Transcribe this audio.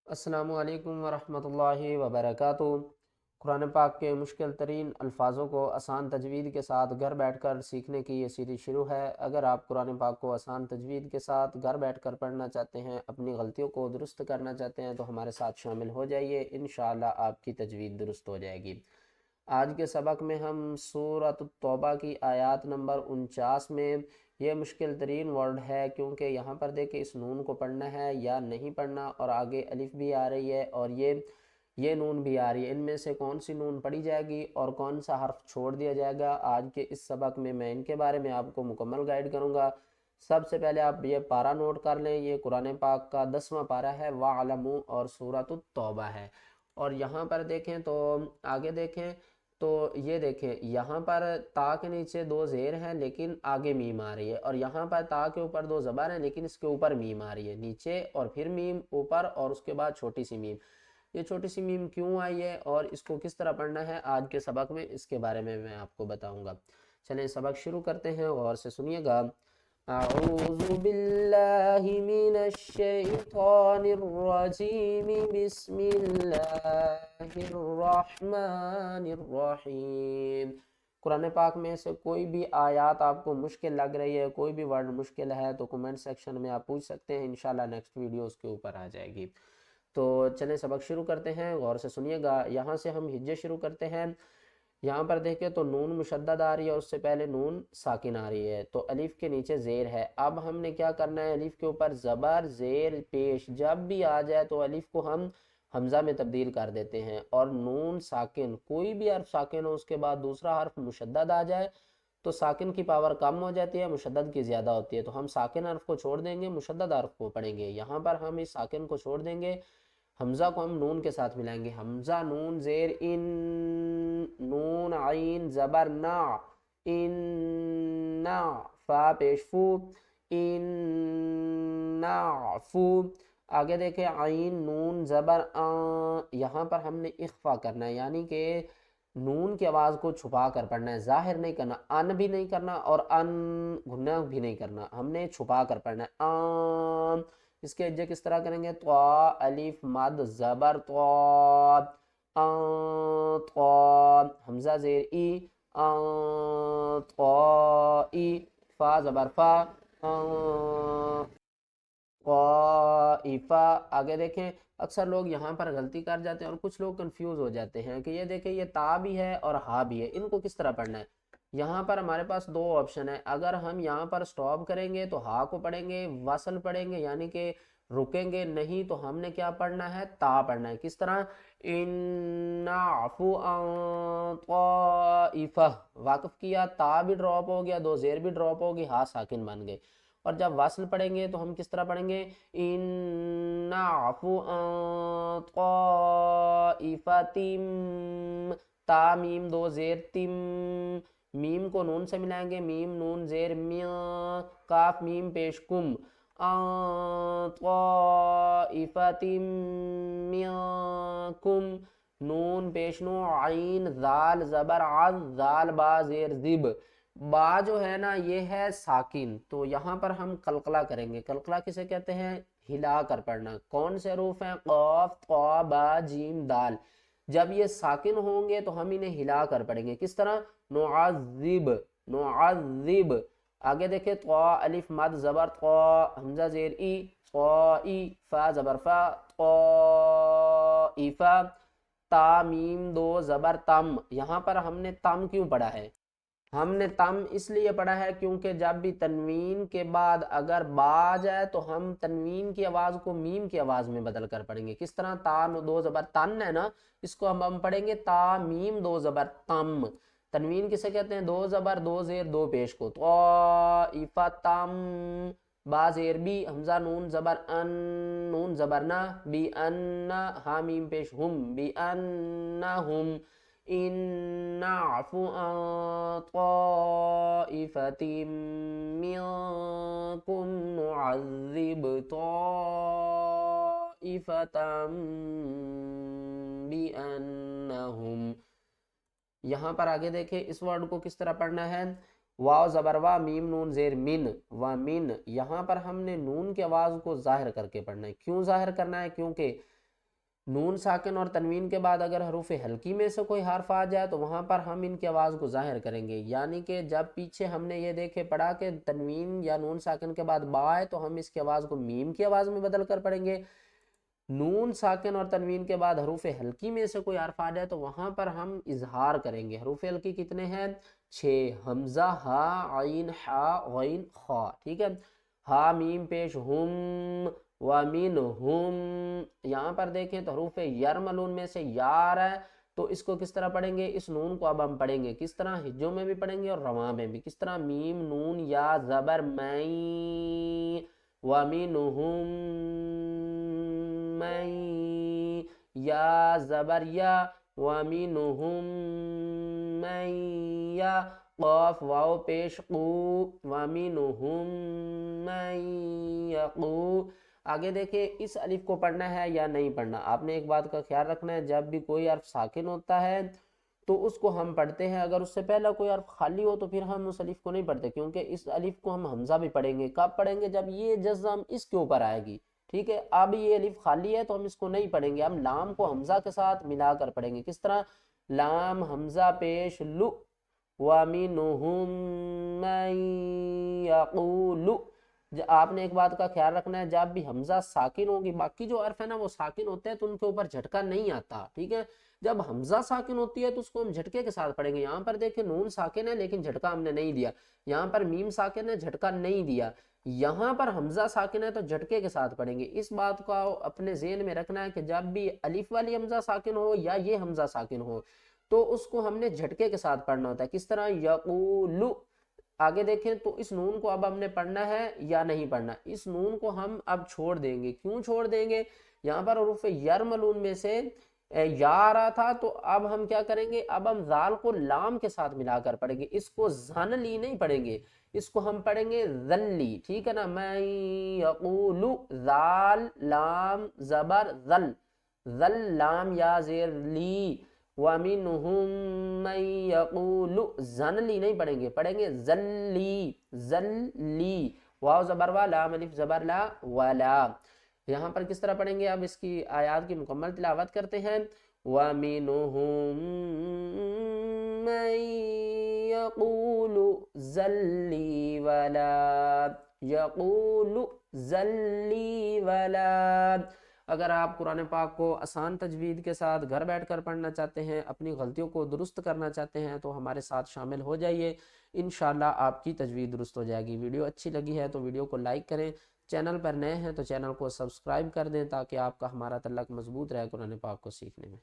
السلام علیکم ورحمۃ اللہ وبرکاتہ۔ قرآن پاک کے مشکل ترین الفاظوں کو آسان تجوید کے ساتھ گھر بیٹھ کر سیکھنے کی یہ سیریز شروع ہے۔ اگر آپ قرآن پاک کو آسان تجوید کے ساتھ گھر بیٹھ کر پڑھنا چاہتے ہیں، اپنی غلطیوں کو درست کرنا چاہتے ہیں تو ہمارے ساتھ شامل ہو جائیے، انشاءاللہ آپ کی تجوید درست ہو جائے گی۔ آج کے سبق میں ہم سورۃ التوبہ کی آیات نمبر 49 میں، یہ مشکل ترین ورڈ ہے کیونکہ یہاں پر دیکھیں اس نون کو پڑھنا ہے یا نہیں پڑھنا، اور آگے الف بھی آ رہی ہے اور یہ نون بھی آ رہی ہے۔ ان میں سے کون سی نون پڑھی جائے گی اور کون سا حرف چھوڑ دیا جائے گا، آج کے اس سبق میں ان کے بارے میں آپ کو مکمل گائیڈ کروں گا۔ سب سے پہلے آپ یہ پارہ نوٹ کر لیں، یہ قرآن پاک کا 10واں پارہ ہے، وَاعْلَمُوا، اور سورۃ التوبہ ہے۔ اور یہاں پر دیکھیں تو آگے دیکھیں تو یہ دیکھیں یہاں پر تا کے نیچے دو زیر ہیں لیکن آگے میم آ رہی ہے، اور یہاں پر تا کے اوپر دو زبر ہیں لیکن اس کے اوپر میم آ رہی ہے، نیچے اور پھر میم اوپر اور اس کے بعد چھوٹی سی میم۔ یہ چھوٹی سی میم کیوں آئی ہے اور اس کو کس طرح پڑھنا ہے، آج کے سبق میں اس کے بارے میں آپ کو بتاؤں گا۔ چلیں سبق شروع کرتے ہیں، غور سے سنیے گا۔ اعوذ باللہ من الشیطان الرجیم، بسم اللہ الرحمن الرحیم۔ قرآن پاک میں سے کوئی بھی آیات آپ کو مشکل لگ رہی ہے، کوئی بھی ورڈ مشکل ہے تو کمنٹ سیکشن میں آپ پوچھ سکتے ہیں، انشاءاللہ نیکسٹ ویڈیو اس کے اوپر آ جائے گی۔ تو چلیں سبق شروع کرتے ہیں، غور سے سنیے گا۔ یہاں سے ہم ہجے شروع کرتے ہیں۔ یہاں پر دیکھیں تو نون مشدد آ رہی ہے اور اس سے پہلے نون ساکن آ رہی ہے، تو الف کے نیچے زیر ہے۔ اب ہم نے کیا کرنا ہے، الف کے اوپر زبر زیر پیش جب بھی آ جائے تو الف کو ہم حمزہ میں تبدیل کر دیتے ہیں، اور نون ساکن کوئی بھی حرف ساکن ہو اس کے بعد دوسرا حرف مشدد آ جائے تو ساکن کی پاور کم ہو جاتی ہے، مشدد کی زیادہ ہوتی ہے، تو ہم ساکن حرف کو چھوڑ دیں گے، مشدد حرف کو پڑھیں گے۔ یہاں پر ہم اس ساکن کو چھوڑ دیں گے، حمزہ کو ہم نون کے ساتھ ملائیں گے، حمزہ نون زیر ان، نون عین زبر نا، ان، فا پیش فو، ان فو۔ آگے دیکھیں عین نون زبر آن، یہاں پر ہم نے اخفا کرنا ہے، یعنی کہ نون کی آواز کو چھپا کر پڑھنا ہے، ظاہر نہیں کرنا، ان بھی نہیں کرنا اور ان گھنا بھی نہیں کرنا، ہم نے چھپا کر پڑھنا ہے، آن۔ اس کے اجے کس طرح کریں گے، طا الف مد زبر طا، طا، حمزہ زیر ای، طا ای، فا زبر فا، قائفہ۔ آگے دیکھیں اکثر لوگ یہاں پر غلطی کر جاتے ہیں اور کچھ لوگ کنفیوز ہو جاتے ہیں کہ یہ دیکھیں یہ تا بھی ہے اور ہا بھی ہے، ان کو کس طرح پڑھنا ہے۔ یہاں پر ہمارے پاس دو آپشن ہے، اگر ہم یہاں پر سٹاپ کریں گے تو ہا کو پڑھیں گے، وصل پڑھیں گے یعنی کہ رکیں گے، نہیں تو ہم نے کیا پڑھنا ہے، تا پڑھنا ہے۔ کس طرح، ان عفو عن طائفہ، واقف کیا، تا بھی ڈراپ ہو گیا، دو زیر بھی ڈراپ ہو گئی، ہا ساکن بن گئے۔ اور جب وصل پڑھیں گے تو ہم کس طرح پڑھیں گے، ان عفو عن طائفۃ، تا میم دو زیر تم، میم کو نون سے ملائیں گے، میم نون زیر میاں، کاف میم پیش کم، عن طائفۃ منکم، نون پیش نو، عین ذال زبر عز، ذال با زیر زب، با جو ہے نا یہ ہے ساکن، تو یہاں پر ہم قلقلہ کریں گے۔ قلقلہ کسے کہتے ہیں، ہلا کر پڑھنا۔ کون سے حروف ہیں، قاف طا با جیم دال، جب یہ ساکن ہوں گے تو ہم انہیں ہلا کر پڑھیں گے۔ کس طرح، نعذب، نعذب۔ آگے دیکھیں طا الف مد زبر طا، حمزہ زیر ای، طائی، فا زبر فا، طائفہ، تا میم دو زبر تم۔ یہاں پر ہم نے تم کیوں پڑھا ہے، ہم نے تم اس لیے پڑھا ہے کیونکہ جب بھی تنوین کے بعد اگر با آ جائے تو ہم تنوین کی آواز کو میم کی آواز میں بدل کر پڑھیں گے۔ کس طرح، تا دو زبر تن ہے نا، اس کو ہم پڑھیں گے تا میم دو زبر تم۔ تنوین کسے کہتے ہیں، دو زبر دو زیر دو پیش کو، طائفتم، با زیر بی، حمزہ نون زبر ان، نون زبر نا، بی ان، ہا میم پیش ہم، بی انہم، ان عفو عن طائفۃ منکم نعذب طائفۃ بانہم۔ یہاں پر آگے دیکھیں اس ورڈ کو کس طرح پڑھنا ہے، واو زبر وا، میم نون زیر من، و من۔ یہاں پر ہم نے نون کی آواز کو ظاہر کر کے پڑھنا ہے۔ کیوں ظاہر کرنا ہے، کیونکہ نون ساکن اور تنوین کے بعد اگر حروف حلقی میں سے کوئی حرف آ جائے تو وہاں پر ہم ان کی آواز کو ظاہر کریں گے، یعنی کہ جب پیچھے ہم نے یہ دیکھے پڑھا کہ تنوین یا نون ساکن کے بعد با ہے تو ہم اس کی آواز کو میم کی آواز میں بدل کر پڑھیں گے۔ نون ساکن اور تنوین کے بعد حروف حلقی میں سے کوئی حرف آ جائے تو وہاں پر ہم اظہار کریں گے۔ حروف حلقی کتنے ہیں؟ 6، حمزہ، ہا، عین، حا، غین، خا، ٹھیک ہے۔ ہا میم پیش ہم، وَمِنْهُمْ، یہاں پر دیکھیں تو حروف یرملون میں سے یار ہے، تو اس کو کس طرح پڑھیں گے؟ اس نون کو اب ہم پڑھیں گے کس طرح؟ ہجوں میں بھی پڑھیں گے اور رواں میں بھی۔ کس طرح؟ میم نون یا زبر میں، وَمِنْهُمْ من، یا زبر یا، وَمِنْهُمْ من یا، قاف واو پیش قو، وَمِنْهُمْ من یقو۔ آگے دیکھیں اس الف کو پڑھنا ہے یا نہیں پڑھنا؟ آپ نے ایک بات کا خیال رکھنا ہے، جب بھی کوئی حرف ساکن ہوتا ہے تو اس کو ہم پڑھتے ہیں، اگر اس سے پہلا کوئی حرف خالی ہو تو پھر ہم اس الف کو نہیں پڑھتے، کیونکہ اس الف کو ہم حمزہ بھی پڑھیں گے۔ کب پڑھیں گے؟ جب یہ جزم اس کے اوپر آئے گی، ٹھیک ہے۔ اب یہ الف خالی ہے تو ہم اس کو نہیں پڑھیں گے، ہم لام کو حمزہ کے ساتھ ملا کر پڑھیں گے۔ کس طرح؟ لام حمزہ پیش لو، وَمِنْهُمْ مَن يَقُولُ۔ آپ نے ایک بات کا خیال رکھنا ہے، جب بھی حمزہ ساکن ہوگی، باقی جو حرف ہے نا وہ ساکن ہوتے ہیں تو ان کے اوپر جھٹکا نہیں آتا، ٹھیک ہے۔ جب حمزہ ساکن ہوتی ہے تو اس کو ہم جھٹکے کے ساتھ پڑھیں گے۔ یہاں پر دیکھیں نون ساکن ہے لیکن جھٹکا ہم نے نہیں دیا، یہاں پر میم ساکن ہے جھٹکا نہیں دیا، یہاں پر حمزہ ساکن ہے تو جھٹکے کے ساتھ پڑھیں گے۔ اس بات کو اپنے ذہن میں رکھنا ہے کہ جب بھی الف والی حمزہ ساکن ہو یا یہ حمزہ ساکن ہو تو اس کو ہم نے جھٹکے کے ساتھ پڑھنا ہوتا ہے۔ کس طرح؟ یقولو۔ آگے دیکھیں تو اس نون کو اب ہم نے پڑھنا ہے یا نہیں پڑھنا؟ اس نون کو ہم اب چھوڑ دیں گے۔ کیوں چھوڑ دیں گے؟ یہاں پر حروف یرملون میں سے یا آ رہا تھا تو اب ہم کیا کریں گے؟ اب ہم ذال کو لام کے ساتھ ملا کر پڑھیں گے، اس کو زنلی نہیں پڑھیں گے، اس کو ہم پڑھیں گے ذلی، ٹھیک ہے نا۔ میں یقولو، ذال لام زبر ذل، ذل لام یا زیر لی، وَمِنْهُمْ مَن يَقُولُ، زنلی نہیں پڑھیں گے، پڑھیں گے ذلی، ذلی، واو زبر وا، لام الف زبر لا، ولا۔ یہاں پر کس طرح پڑھیں گے؟ اب اس کی آیات کی مکمل تلاوت کرتے ہیں۔ وَمِنْهُمْ مَن يَقُولُ ذَلِّي وَلَا، يَقُولُ ذَلِّي وَلَا۔ اگر آپ قرآن پاک کو آسان تجوید کے ساتھ گھر بیٹھ کر پڑھنا چاہتے ہیں، اپنی غلطیوں کو درست کرنا چاہتے ہیں تو ہمارے ساتھ شامل ہو جائیے، انشاءاللہ آپ کی تجوید درست ہو جائے گی۔ ویڈیو اچھی لگی ہے تو ویڈیو کو لائک کریں، چینل پر نئے ہیں تو چینل کو سبسکرائب کر دیں تاکہ آپ کا ہمارا تعلق مضبوط رہے قرآن پاک کو سیکھنے میں۔